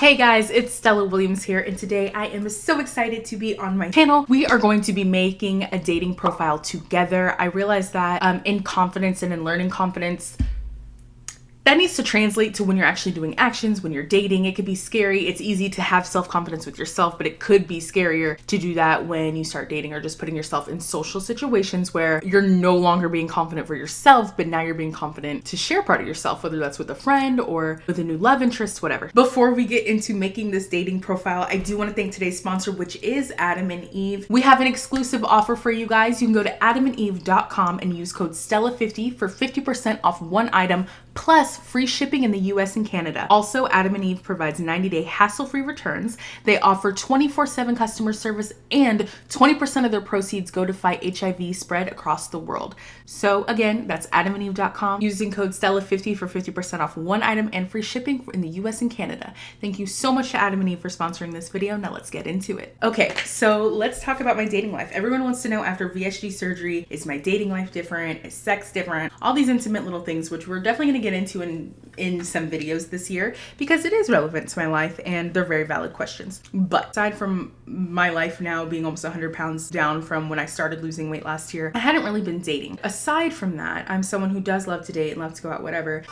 Hey guys, it's Stella Williams here, and today I am so excited to be on my channel. We are going to be making a dating profile together. I realized that in confidence and in learning confidence, that needs to translate to when you're actually doing actions, when you're dating. It could be scary. It's easy to have self-confidence with yourself, but it could be scarier to do that when you start dating or just putting yourself in social situations where you're no longer being confident for yourself, but now you're being confident to share part of yourself, whether that's with a friend or with a new love interest, whatever. Before we get into making this dating profile, I do want to thank today's sponsor, which is Adam and Eve. We have an exclusive offer for you guys. You can go to adamandeve.com and use code STELLA50 for 50% off one item plus free shipping in the US and Canada. Also, Adam and Eve provides 90-day hassle-free returns. They offer 24/7 customer service, and 20% of their proceeds go to fight HIV spread across the world. So again, that's adamandeve.com using code STELLA50 for 50% off one item and free shipping in the US and Canada. Thank you so much to Adam and Eve for sponsoring this video. Now let's get into it. Okay, so let's talk about my dating life. Everyone wants to know, after VSG surgery, is my dating life different? Is sex different? All these intimate little things, which we're definitely going to get into in some videos this year because it is relevant to my life and they're very valid questions. But aside from my life now being almost 100 pounds down from when I started losing weight last year, I hadn't really been dating. Aside from that, I'm someone who does love to date and love to go out, whatever.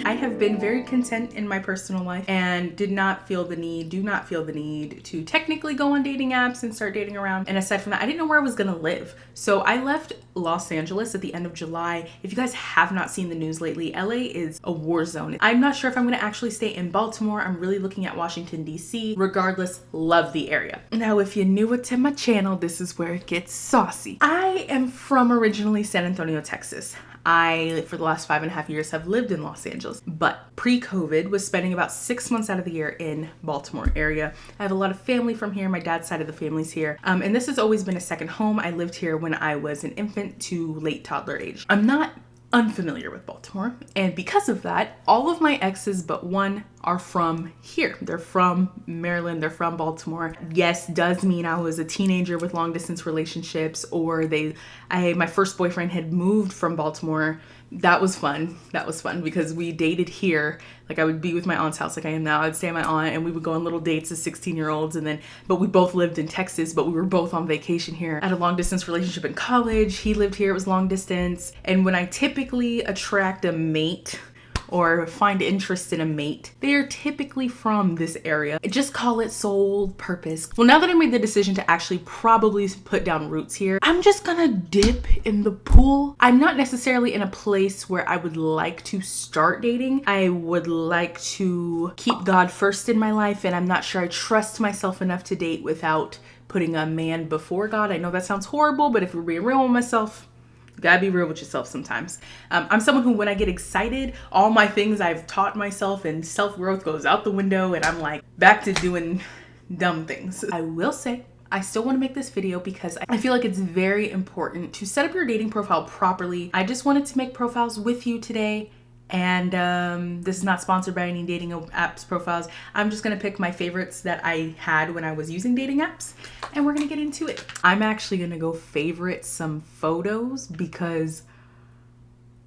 I have been very content in my personal life and do not feel the need to technically go on dating apps and start dating around. And aside from that, I didn't know where I was gonna live. So I left Los Angeles at the end of July. If you guys have not seen the news lately, LA is a war zone. I'm not sure if I'm gonna actually stay in Baltimore. I'm really looking at Washington, DC. Regardless, love the area. Now, if you're newer to my channel, this is where it gets saucy. I am from originally San Antonio, Texas. I, for the last 5.5 years, have lived in Los Angeles, but pre-COVID was spending about 6 months out of the year in Baltimore area. I have a lot of family from here. My dad's side of the family's here. And this has always been a second home. I lived here when I was an infant to late toddler age. I'm not unfamiliar with Baltimore, and because of that, all of my exes but one are from here. They're from Maryland, they're from Baltimore. Yes, does mean I was a teenager with long distance relationships, or my first boyfriend had moved from Baltimore. That was fun. That was fun because we dated here. Like, I would be with my aunt's house like I am now. I'd stay at my aunt and we would go on little dates as 16-year-olds, but we both lived in Texas, but we were both on vacation here. I had a long distance relationship in college. He lived here, it was long distance. And when I typically attract a mate or find interest in a mate, they are typically from this area. Just call it sole purpose. Well, now that I made the decision to actually probably put down roots here, I'm just gonna dip in the pool. I'm not necessarily in a place where I would like to start dating. I would like to keep God first in my life, and I'm not sure I trust myself enough to date without putting a man before God. I know that sounds horrible, but if we're being real with myself, you gotta be real with yourself sometimes. I'm someone who, when I get excited, all my things I've taught myself and self-growth goes out the window, and I'm like back to doing dumb things. I will say, I still want to make this video because I feel like it's very important to set up your dating profile properly. I just wanted to make profiles with you today. And this is not sponsored by any dating apps profiles. I'm just gonna pick my favorites that I had when I was using dating apps, and we're gonna get into it. I'm actually gonna go favorite some photos because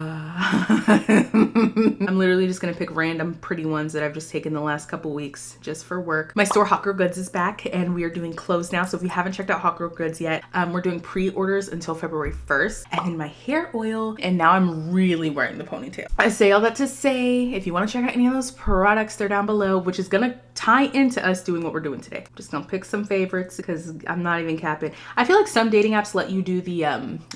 I'm literally just gonna pick random pretty ones that I've just taken the last couple weeks just for work. My store Hot Girl Goods is back and we are doing clothes now. So if you haven't checked out Hot Girl Goods yet, we're doing pre-orders until February 1st. And then my hair oil, and now I'm really wearing the ponytail. I say all that to say, if you wanna check out any of those products, they're down below, which is gonna tie into us doing what we're doing today. I'm just gonna pick some favorites because I'm not even capping. I feel like some dating apps let you do the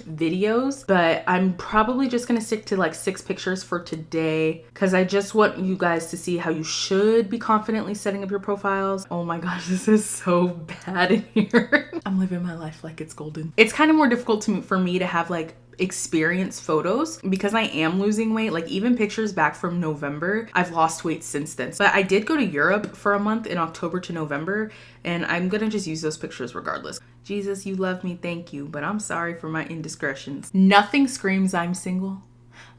videos, but I'm probably just gonna stick to like 6 pictures for today because I just want you guys to see how you should be confidently setting up your profiles. Oh my gosh, this is so bad in here. I'm living my life like it's golden. It's kind of more difficult for me to have like experience photos because I am losing weight. Like, even pictures back from November, I've lost weight since then. But I did go to Europe for a month in October to November, and I'm gonna just use those pictures regardless. Jesus, you love me, thank you, but I'm sorry for my indiscretions. Nothing screams I'm single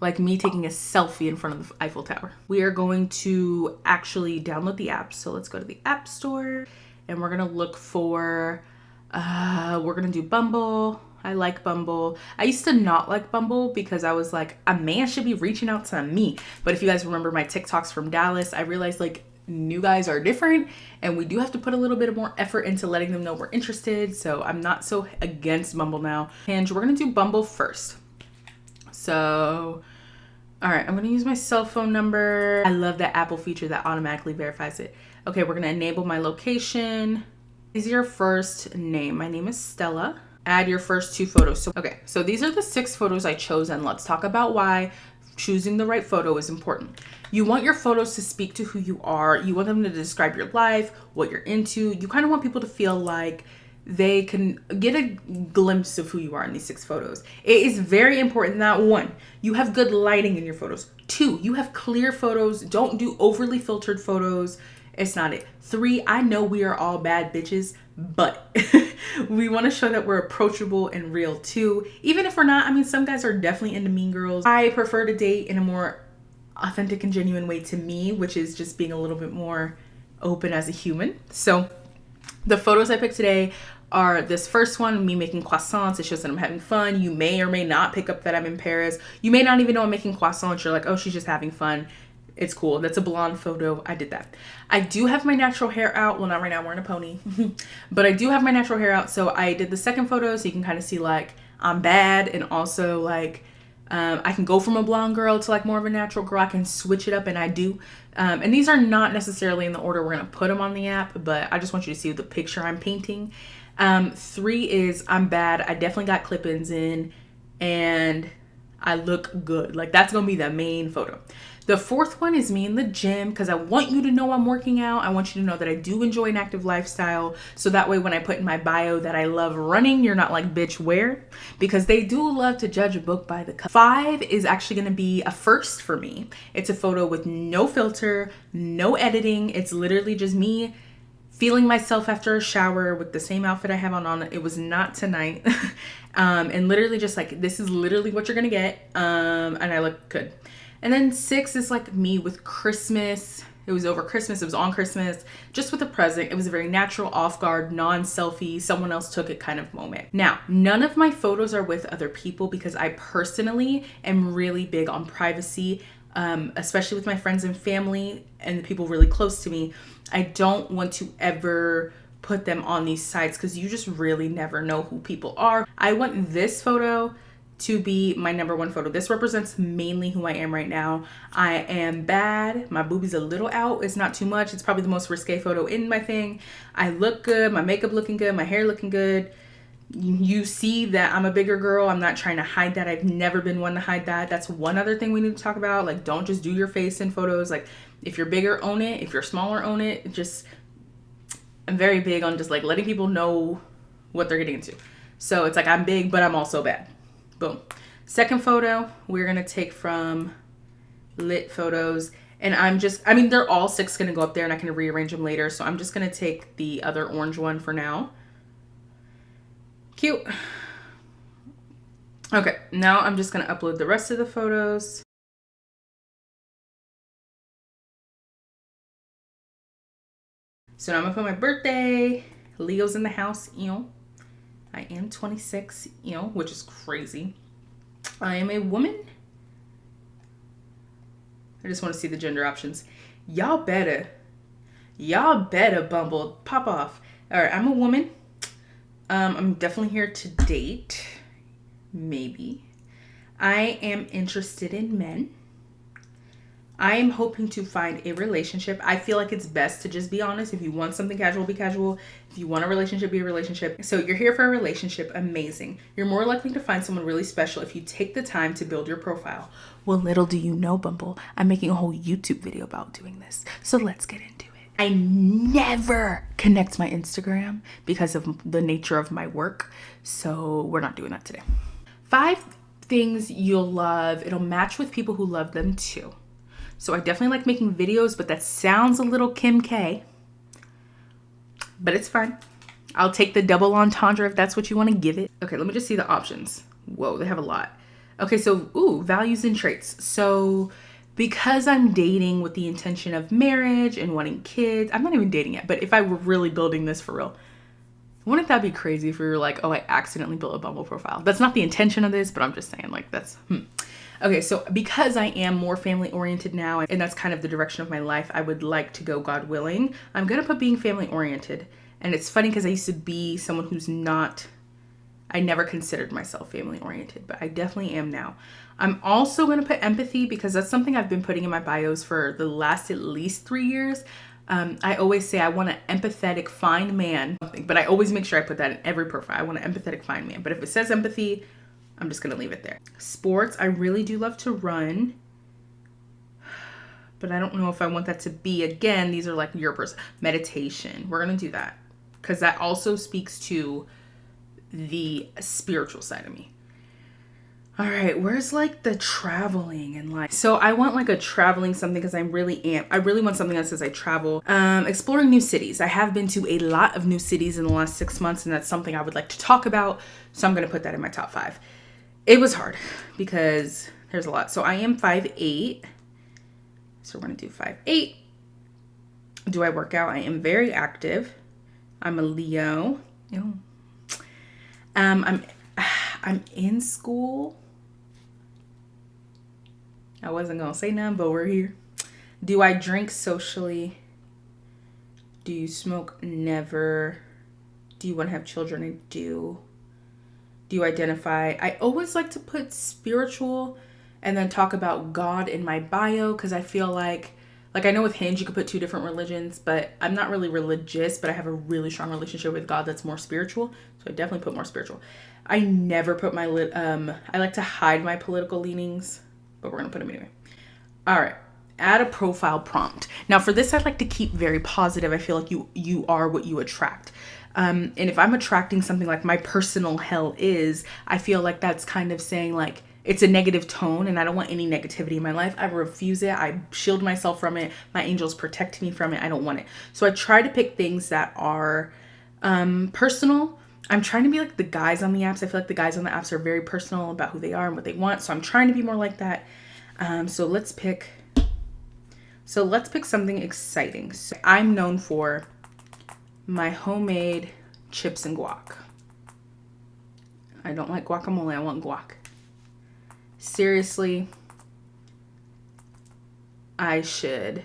like me taking a selfie in front of the Eiffel Tower. We are going to actually download the app. So let's go to the App Store and we're gonna look for, we're gonna do Bumble. I like Bumble. I used to not like Bumble because I was like, a man should be reaching out to me. But if you guys remember my TikToks from Dallas, I realized like new guys are different, and we do have to put a little bit of more effort into letting them know we're interested. So I'm not so against Bumble now. And we're gonna do Bumble first. So, all right, I'm gonna use my cell phone number. I love that Apple feature that automatically verifies it. Okay, we're gonna enable my location. Is your first name? My name is Stella. Add your first 2 photos. So, okay, so these are the 6 photos I chose, and let's talk about why choosing the right photo is important. You want your photos to speak to who you are. You want them to describe your life, what you're into. You kind of want people to feel like they can get a glimpse of who you are in these 6 photos. It is very important that 1, you have good lighting in your photos. 2, you have clear photos. Don't do overly filtered photos. It's not it. 3, I know we are all bad bitches, but we want to show that we're approachable and real too. Even if we're not, I mean, some guys are definitely into mean girls. I prefer to date in a more authentic and genuine way to me, which is just being a little bit more open as a human. So the photos I picked today are this first one, me making croissants. It shows that I'm having fun. You may or may not pick up that I'm in Paris. You may not even know I'm making croissants. You're like, oh, she's just having fun. It's cool. That's a blonde photo. I did that. I do have my natural hair out. Well, not right now. I'm wearing a pony. But I do have my natural hair out. So I did the second photo so you can kind of see like I'm bad, and also like I can go from a blonde girl to like more of a natural girl. I can switch it up, and I do. And these are not necessarily in the order we're going to put them on the app, but I just want you to see the picture I'm painting. 3 is I'm bad. I definitely got clip-ins in, and I look good. Like that's going to be the main photo. The 4th one is me in the gym, because I want you to know I'm working out. I want you to know that I do enjoy an active lifestyle. So that way when I put in my bio that I love running, you're not like, bitch, where? Because they do love to judge a book by the cover. 5 is actually going to be a first for me. It's a photo with no filter, no editing. It's literally just me feeling myself after a shower with the same outfit I have on. It was not tonight. And literally just like, this is literally what you're going to get. And I look good. And then 6 is like me with Christmas. It was over Christmas. It was on Christmas, just with a present. It was a very natural, off-guard, non-selfie, someone else took it kind of moment. Now, none of my photos are with other people because I personally am really big on privacy, especially with my friends and family and the people really close to me. I don't want to ever put them on these sites because you just really never know who people are. I want this photo to be my number 1 photo. This represents mainly who I am right now. I am bad. My boobies a little out. It's not too much. It's probably the most risque photo in my thing. I look good. My makeup looking good. My hair looking good. You see that I'm a bigger girl. I'm not trying to hide that. I've never been one to hide that. That's one other thing we need to talk about. Like, don't just do your face in photos. Like, if you're bigger, own it. If you're smaller, own it. Just, I'm very big on just like letting people know what they're getting into. So it's like, I'm big, but I'm also bad. Boom. Second photo, we're going to take from Lit Photos. And they're all 6 going to go up there and I can rearrange them later. So I'm just going to take the other orange one for now. Cute. Okay, now I'm just going to upload the rest of the photos. So now I'm going to put my birthday. Leo's in the house, I am 26, which is crazy. I am a woman. I just want to see the gender options. Y'all better Bumble pop off. All right, I'm a woman. I'm definitely here to date. Maybe. I am interested in men. I am hoping to find a relationship. I feel like it's best to just be honest. If you want something casual, be casual. If you want a relationship, be a relationship. So you're here for a relationship. Amazing. You're more likely to find someone really special if you take the time to build your profile. Well, little do you know, Bumble, I'm making a whole YouTube video about doing this. So let's get into it. I never connect my Instagram because of the nature of my work. So we're not doing that today. 5 things you'll love. It'll match with people who love them too. So I definitely like making videos, but that sounds a little Kim K. But it's fine. I'll take the double entendre if that's what you want to give it. Okay, let me just see the options. Whoa, they have a lot. Okay, so, values and traits. So because I'm dating with the intention of marriage and wanting kids, I'm not even dating yet, but if I were really building this for real, wouldn't that be crazy if we were like, oh, I accidentally built a Bumble profile? That's not the intention of this, but I'm just saying like that's, Okay, so because I am more family oriented now, and that's kind of the direction of my life I would like to go, God willing, I'm gonna put being family oriented. And it's funny because I used to be someone who's not, I never considered myself family oriented, but I definitely am now. I'm also gonna put empathy because that's something I've been putting in my bios for the last at least 3 years. I always say I want an empathetic, fine man, but I always make sure I put that in every profile. I want an empathetic, fine man. But if it says empathy, I'm just gonna leave it there. Sports, I really do love to run, but I don't know if I want that to be, again, these are like your person. Meditation, we're gonna do that because that also speaks to the spiritual side of me. All right, where's like the traveling and like, so I want like a traveling something because I really want something that says I travel. Exploring new cities. I have been to a lot of new cities in the last 6 months, and that's something I would like to talk about. So I'm gonna put that in my top 5. It was hard because there's a lot. So I am 5'8". So we're gonna do 5'8". Do I work out? I am very active. I'm a Leo. Ew. I'm in school. I wasn't gonna say none, but we're here. Do I drink socially? Do you smoke? Never. Do you want to have children? I do. Do you identify? I always like to put spiritual and then talk about God in my bio because I feel like I know with Hinge you could put 2 different religions, but I'm not really religious, but I have a really strong relationship with God that's more spiritual. So I definitely put more spiritual. I never put my I like to hide my political leanings, but we're gonna put them anyway. All right, add a profile prompt. Now for this, I'd like to keep very positive. I feel like you are what you attract. And if I'm attracting something like my personal hell is, I feel like that's kind of saying like it's a negative tone and I don't want any negativity in my life. I refuse it. I shield myself from it. My angels protect me from it. I don't want it. So I try to pick things that are personal. I'm trying to be like the guys on the apps. I feel like the guys on the apps are very personal about who they are and what they want. So I'm trying to be more like that. So let's pick something exciting. So I'm known for my homemade chips and guac. I don't like guacamole. I want guac. Seriously, I should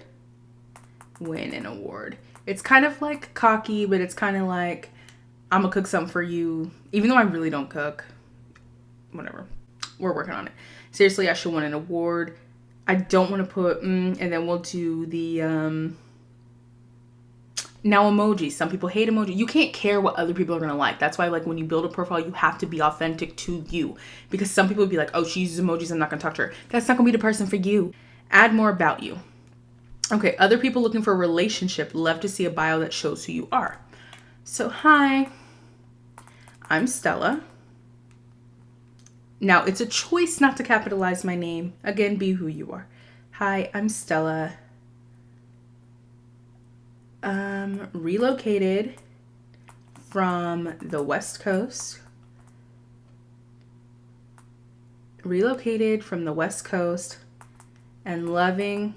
win an award. It's kind of like cocky, but it's kind of like I'm gonna cook something for you, even though I really don't cook. Whatever. We're working on it. Seriously, I should win an award. I don't want to put, and then we'll do the, now emojis. Some people hate emoji. You can't care what other people are going to like. That's why like when you build a profile, you have to be authentic to you. Because some people would be like, oh, she uses emojis, I'm not going to talk to her. That's not going to be the person for you. Add more about you. Okay, other people looking for a relationship love to see a bio that shows who you are. So hi, I'm Stella. Now, it's a choice not to capitalize my name. Again, be who you are. Hi, I'm Stella. Relocated from the West Coast. And loving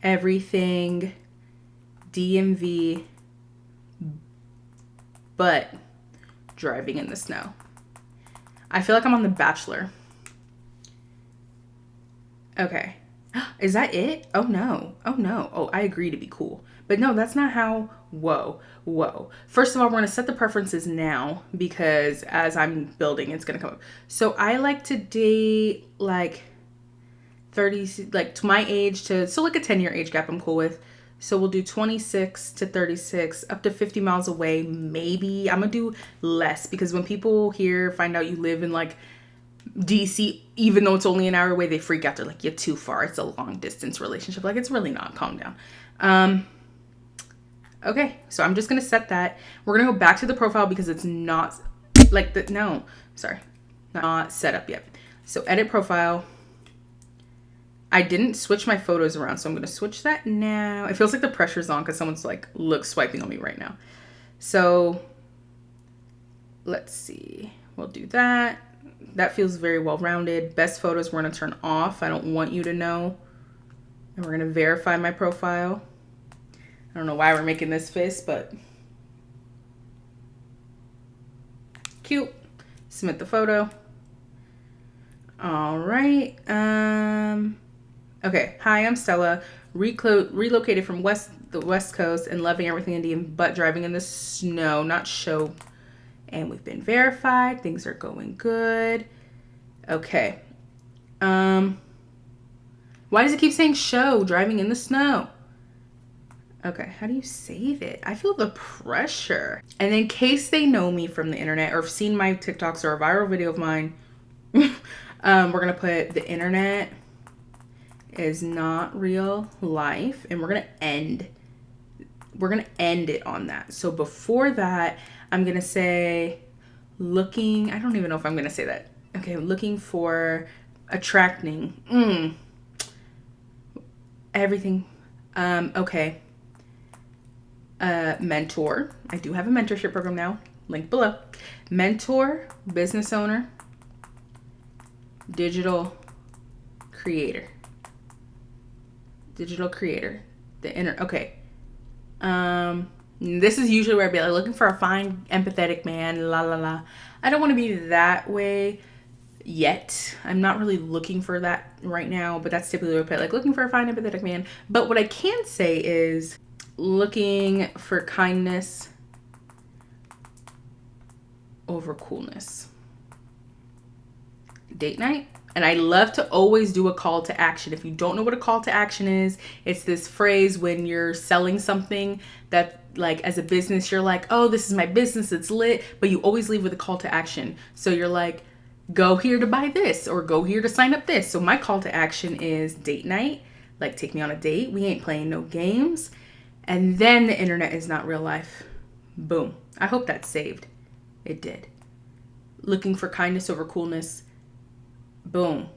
everything DMV but driving in the snow. I feel like I'm on The Bachelor. Okay. Is that it? Oh no. Oh, I agree to be cool. But no, that's not how. Whoa. First of all, we're going to set the preferences now because as I'm building, it's going to come up. So I like to date like 30, like to my age to, so like a 10-year age gap I'm cool with. So we'll do 26 to 36, up to 50 miles away. Maybe I'm going to do less because when people here find out you live in like DC, even though it's only an hour away, they freak out. They're like, you're too far. It's a long distance relationship. Like, it's really not. Calm down. Okay, so I'm just going to set that. We're going to go back to the profile because it's not like the, no, sorry, not set up yet. So edit profile. I didn't switch my photos around, so I'm going to switch that now. It feels like the pressure's on because someone's like, look, swiping on me right now. So let's see. We'll do that. That feels very well-rounded. Best photos we're going to turn off. I don't want you to know. And we're going to verify my profile. I don't know why we're making this face, but cute. Submit the photo. All right. Okay. Hi, I'm Stella. Relocated from the West Coast and loving everything Indian, but driving in the snow, not show. And we've been verified. Things are going good. Okay. Why does it keep saying show? Driving in the snow. Okay, how do you save it? I feel the pressure. And in case they know me from the internet or have seen my TikToks or a viral video of mine, we're gonna put the internet is not real life, and we're gonna end it on that. So before that, I'm gonna say looking, I don't even know if I'm gonna say that. Okay, looking for attracting. Everything. Okay. Mentor. I do have a mentorship program now. Link below. Mentor, business owner, digital creator. Okay. This is usually where I'd be like looking for a fine, empathetic man. La la la. I don't want to be that way yet. I'm not really looking for that right now, but that's typically what I put, like looking for a fine, empathetic man. But what I can say is looking for kindness over coolness. Date night. And I love to always do a call to action. If you don't know what a call to action is, it's this phrase when you're selling something that, like, as a business, you're like, oh, this is my business, it's lit, but you always leave with a call to action. So you're like, go here to buy this or go here to sign up this. So my call to action is date night. Like, take me on a date. We ain't playing no games. And then the internet is not real life. Boom. I hope that's saved. It did. Looking for kindness over coolness. Boom.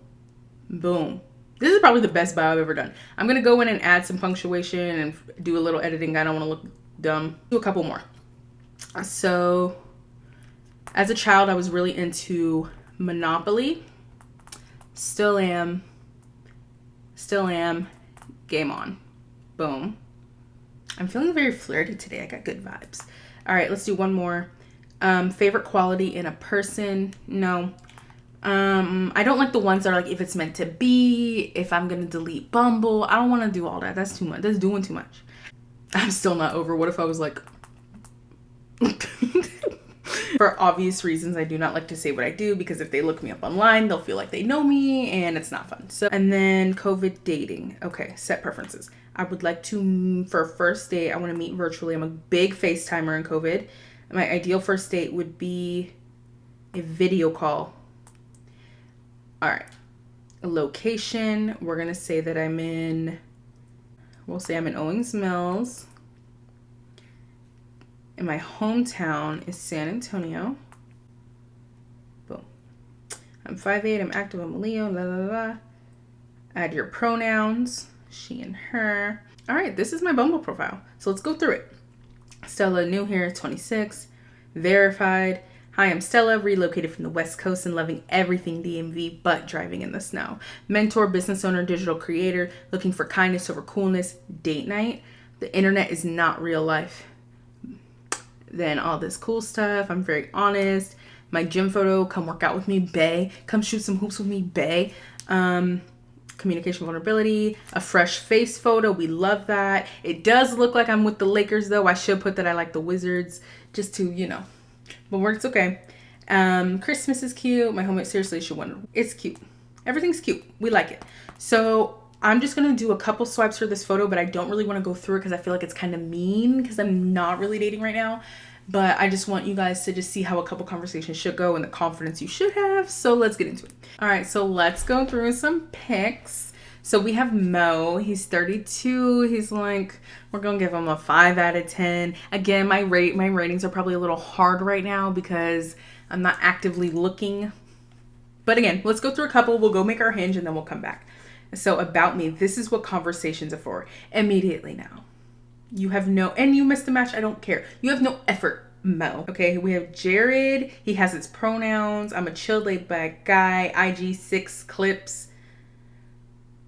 Boom. This is probably the best bio I've ever done. I'm going to go in and add some punctuation and do a little editing. I don't want to look dumb. Do a couple more. So, as a child, I was really into Monopoly. Still am. Game on. Boom. I'm feeling very flirty today. I got good vibes. All right, let's do one more. Favorite quality in a person? No. I don't like the ones that are like, if it's meant to be, if I'm going to delete Bumble. I don't want to do all that. That's too much. That's doing too much. I'm still not over. What if I was like... For obvious reasons, I do not like to say what I do, because if they look me up online, they'll feel like they know me and it's not fun. So, and then COVID dating. Okay, set preferences. I would like to, for a first date, I want to meet virtually. I'm a big FaceTimer in COVID. My ideal first date would be a video call. All right. A location. We're going to say that we'll say I'm in Owings Mills. And my hometown is San Antonio. Boom. I'm 5'8", I'm active, I'm a Leo, la la la. Add your pronouns, she and her. All right, this is my Bumble profile. So let's go through it. Stella, new here, 26, verified. Hi, I'm Stella, relocated from the West Coast and loving everything DMV but driving in the snow. Mentor, business owner, digital creator, looking for kindness over coolness, date night. The internet is not real life. Then all this cool stuff. I'm very honest. My gym photo, come work out with me, bae. Come shoot some hoops with me, bae. Communication vulnerability, a fresh face photo. We love that. It does look like I'm with the Lakers though. I should put that I like the Wizards just to, but it's okay. Christmas is cute. My homemade, seriously, should wonder. It's cute. Everything's cute. We like it. So I'm just going to do a couple swipes for this photo, but I don't really want to go through it because I feel like it's kind of mean because I'm not really dating right now. But I just want you guys to just see how a couple conversations should go and the confidence you should have. So let's get into it. All right, so let's go through some pics. So we have Mo. He's 32. He's like, we're going to give him a 5 out of 10. Again, my ratings are probably a little hard right now because I'm not actively looking. But again, let's go through a couple. We'll go make our hinge and then we'll come back. So about me, this is what conversations are for. Immediately now. You have and you missed the match, I don't care. You have no effort, Mo. Okay, we have Jared. He has his pronouns. I'm a chill, laid back guy. IG 6 clips.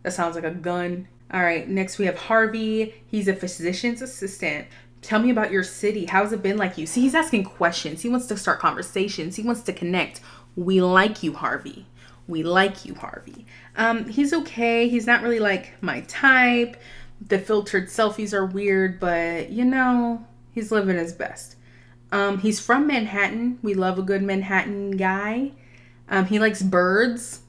That sounds like a gun. All right, next we have Harvey. He's a physician's assistant. Tell me about your city. How's it been like you? See, he's asking questions. He wants to start conversations. He wants to connect. We like you, Harvey. We like you, Harvey. He's okay. He's not really like my type. The filtered selfies are weird, but you know, he's living his best. He's from Manhattan. We love a good Manhattan guy. He likes birds.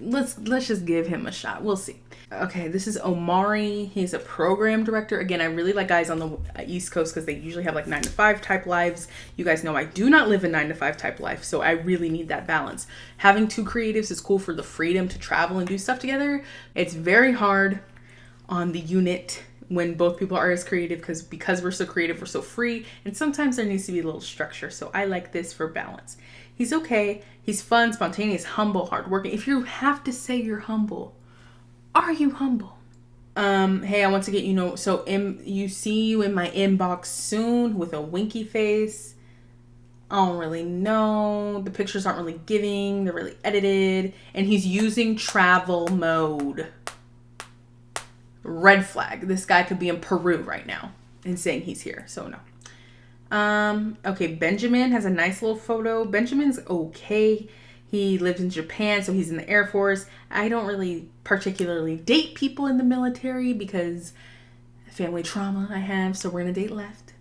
Let's just give him a shot. We'll see. Okay, this is Omari. He's a program director. Again, I really like guys on the East Coast because they usually have like 9-to-5 type lives. You guys know I do not live a 9-to-5 type life, so I really need that balance. Having two creatives is cool for the freedom to travel and do stuff together. It's very hard on the unit when both people are as creative because we're so creative, we're so free, and sometimes there needs to be a little structure. So I like this for balance. He's okay. He's fun, spontaneous, humble, hardworking. If you have to say you're humble, are you humble? Hey, I want to get you see you in my inbox soon with a winky face. I don't really know. The pictures aren't really giving. They're really edited. And he's using travel mode. Red flag. This guy could be in Peru right now and saying he's here. So no. Okay, Benjamin has a nice little photo. Benjamin's okay. He lived in Japan, so he's in the Air Force. I don't really particularly date people in the military because family trauma I have, so we're gonna date left.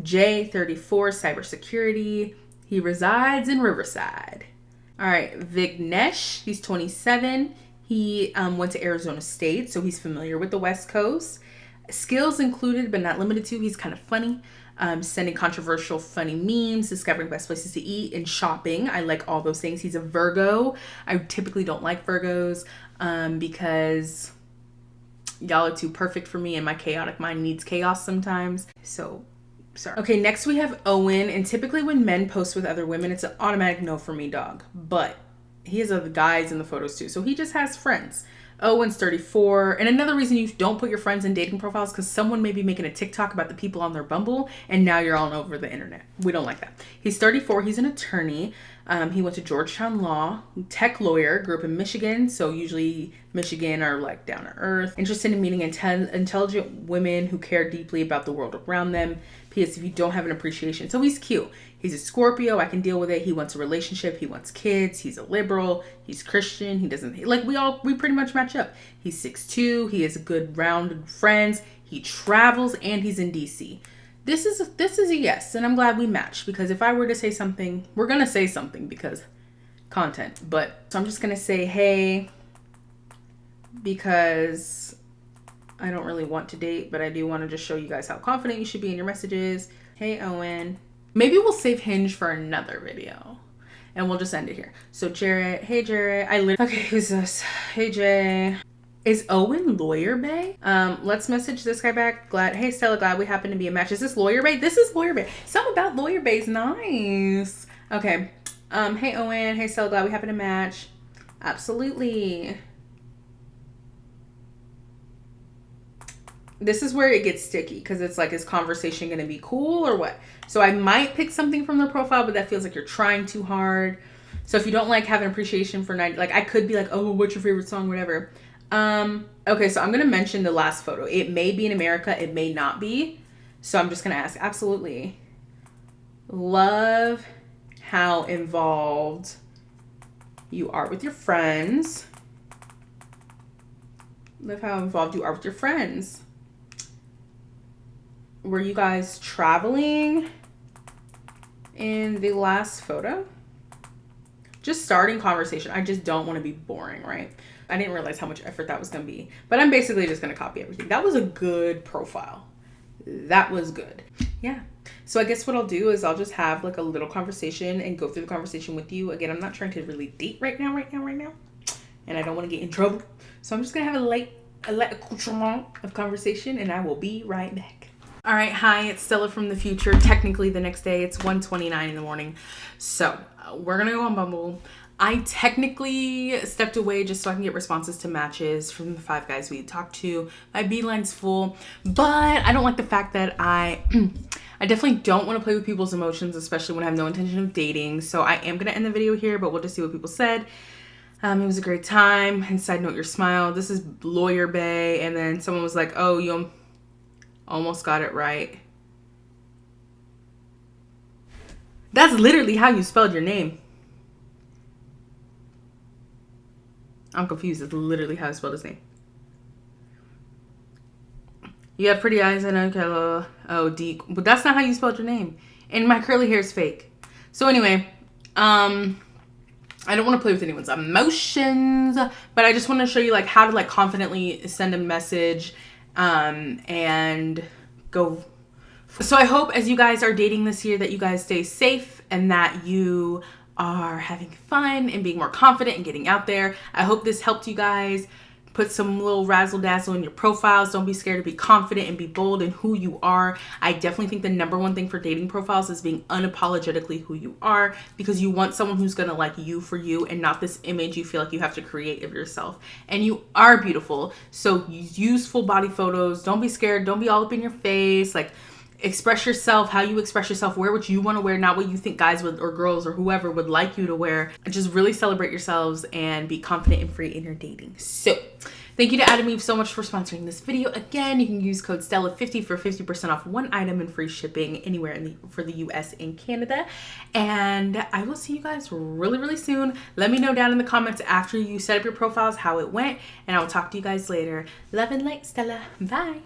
Jay, 34, cybersecurity. He resides in Riverside. All right, Vignesh, he's 27. He went to Arizona State, so he's familiar with the West Coast. Skills included, but not limited to. He's kind of funny. Sending controversial, funny memes, discovering best places to eat, and shopping. I like all those things. He's a Virgo. I typically don't like Virgos because y'all are too perfect for me and my chaotic mind needs chaos sometimes. So, sorry. Okay, next we have Owen. And typically when men post with other women, it's an automatic no for me, dog. But he has other guys in the photos too. So he just has friends. Owen's 34. And another reason you don't put your friends in dating profiles because someone may be making a TikTok about the people on their Bumble and now you're all over the internet. We don't like that. He's 34. He's an attorney. He went to Georgetown Law, tech lawyer, grew up in Michigan. So usually Michigan are like down to earth. Interested in meeting intelligent women who care deeply about the world around them. P.S. if you don't have an appreciation. So he's cute. He's a Scorpio. I can deal with it. He wants a relationship. He wants kids. He's a liberal. He's Christian. He doesn't like we pretty much match up. He's 6'2". He has good rounded friends. He travels and he's in DC. This is a yes, and I'm glad we matched because if I were to say something, we're gonna say something because content. But so I'm just gonna say hey because I don't really want to date, but I do want to just show you guys how confident you should be in your messages. Hey Owen. Maybe we'll save Hinge for another video and we'll just end it here. So Jarrett, hey Jarrett, okay, who's this? Hey Jay. Is Owen Lawyer Bay? Let's message this guy back. Hey Stella, glad we happen to be a match. Is this Lawyer Bay? This is Lawyer Bay. Something about Lawyer Bay is nice. Okay. Hey Owen, hey Stella, glad we happen to match. Absolutely. This is where it gets sticky because it's like, is conversation going to be cool or what? So I might pick something from their profile, but that feels like you're trying too hard. So if you don't like having appreciation for like I could be like, oh, what's your favorite song? Whatever. Okay, so I'm going to mention the last photo. It may be in America. It may not be. So I'm just going to ask. Absolutely. Love how involved you are with your friends. Love how involved you are with your friends. Were you guys traveling in the last photo? Just starting conversation. I just don't want to be boring, right? I didn't realize how much effort that was going to be. But I'm basically just going to copy everything. That was a good profile. That was good. Yeah. So I guess what I'll do is I'll just have like a little conversation and go through the conversation with you. Again, I'm not trying to really date right now. And I don't want to get in trouble. So I'm just going to have a light accoutrement of conversation and I will be right back. All right, hi, it's Stella from the future. Technically the next day, it's 1:29 in the morning. So we're gonna go on Bumble. I technically stepped away just so I can get responses to matches from the 5 guys we talked to. My beeline's full, but I don't like the fact that I definitely don't want to play with people's emotions, especially when I have no intention of dating. So I am gonna end the video here, but we'll just see what people said. It was a great time. And side note, your smile. This is Lawyer Bay, and then someone was like, "Oh, you almost got it right." That's literally how you spelled your name. I'm confused. It's literally how I spelled his name. You have pretty eyes and a D. But that's not how you spelled your name. And my curly hair is fake. So anyway, I don't want to play with anyone's emotions, but I just want to show you like how to like confidently send a message and go. So I hope as you guys are dating this year that you guys stay safe and that you are having fun and being more confident and getting out there. I hope this helped you guys. Put some little razzle dazzle in your profiles. Don't be scared to be confident and be bold in who you are. I definitely think the number one thing for dating profiles is being unapologetically who you are, because you want someone who's gonna like you for you and not this image you feel like you have to create of yourself. And you are beautiful. So use full body photos. Don't be scared. Don't be all up in your face. Like, express yourself how you express yourself. Wear what you want to wear, not what you think guys would or girls or whoever would like you to wear. Just really celebrate yourselves and be confident and free in your dating. So thank you to Adam Eve so much for sponsoring this video. Again, you can use code Stella50 for 50% off one item and free shipping anywhere for the US and Canada. And I will see you guys really, really soon. Let me know down in the comments after you set up your profiles how it went, and I will talk to you guys later. Love and light, Stella. Bye.